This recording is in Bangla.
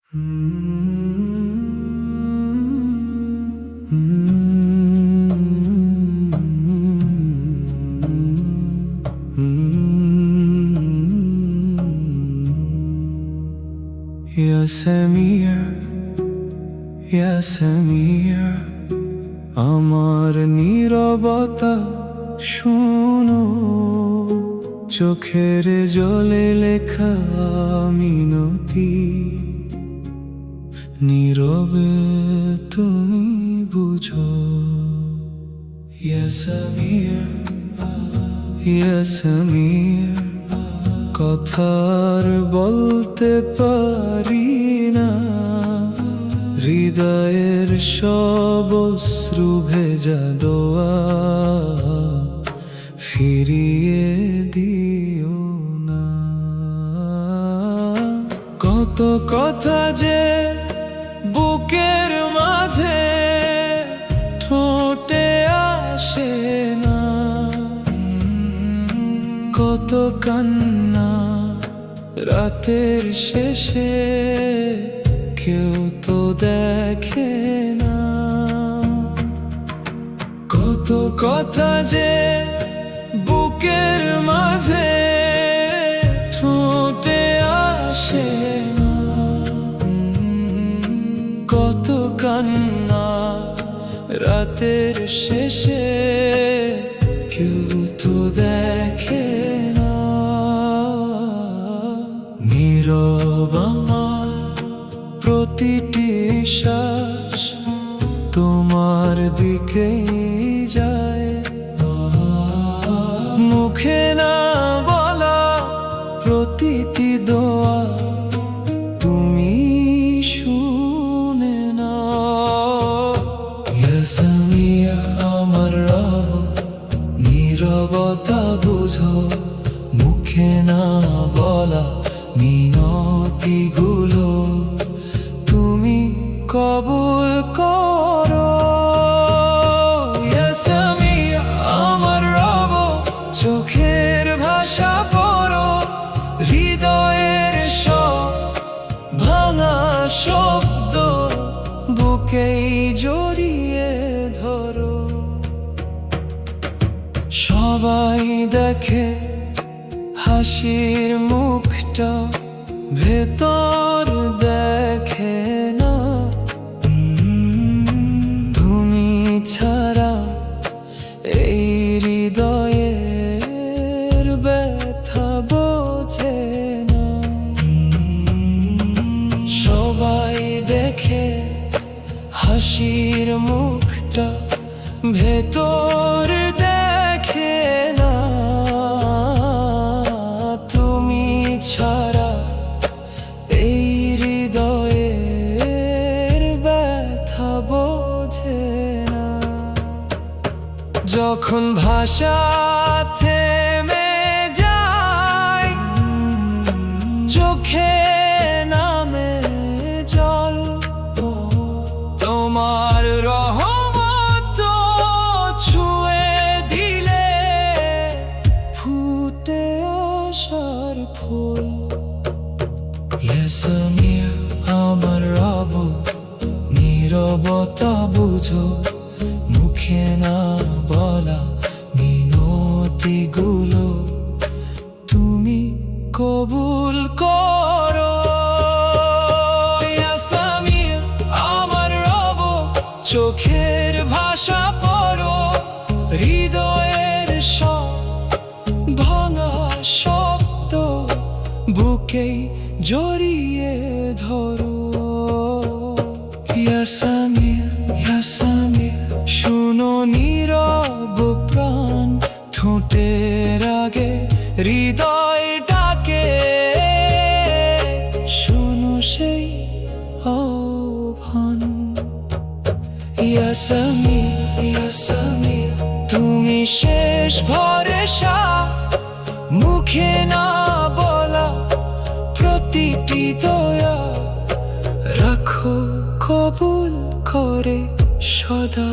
يا سميع يا سميع আমার নীরবতা শোনো, চোখের জলে লেখা মিনতি, নীরবে তুমি বুঝো। ইয়া সামিয়া ইয়া সামিয়া কথার বলতে পারি না, হৃদয়ের সব অশ্রু ভেজা দোয়া ফিরিয়ে দিও না। কত কথা যে বুকের মাঝে ঠোঁটে আসে না, কত কান্না রাতের শেষে কেউ তো দেখে না, কত কথা যে বুকের মাঝে ঠোঁটে আসে না, কত কান্না রাতের শেষে কেউ তো দেখে না। নীরব আমার প্রতিটি শ্বাস তোমার দিকেই যায়, মুখে না বলা প্রতিটি দোয়া তুমি শুনে নাও। ইয়া সামিয়া আমার রব, নীরবতা বুঝো, মুখে না বলা মিনতিগুলো তুমি কবুল করো। ইয়া সামিয়া আমার রব, চোখের ভাষা পড়ো, হৃদয়ের সব ভাঙা শব্দ বুকেই জড়িয়ে ধরো। সবাই দেখে হাসির মুখটা, ভেতর দেখে না, তুমি ছাড়া এই হৃদয়ের ব্যথা বোঝে না। সবাই দেখে হাসির মুখটা, ভেতর দেখে না, তুমি ছাড়া এই হৃদয়ের ব্যথা বোঝে না। যখন ভাষা থেমে যায়, চোখে নামে জল, তোমার রহমত ছুঁয়ে দিলে ফুটে আসার ফুল। ইয়া সামিয়া আমার রব, নীরবতা বুঝো, মুখে না বলা মিনতিগুলো তুমি কবুল করো। ইয়া সামিয়া আমার রব, চোখের ভাষা পড়ো, হৃদয়ের সব ভাঙা শব্দ বুকেই জড়িয়ে ধরো। ইয়া সামিয়া ইয়া সামিয়া শুনো নীরব প্রাণ, ঠোঁটের আগে হৃদয় ডাকে, শুনো সেই আহ্বান। ইয়া সামিয়া ইয়া সামিয়া তুমি শেষ ভরসা, মুখে না বলা প্রতিটি দয়া রাখো কবুল করে সদা।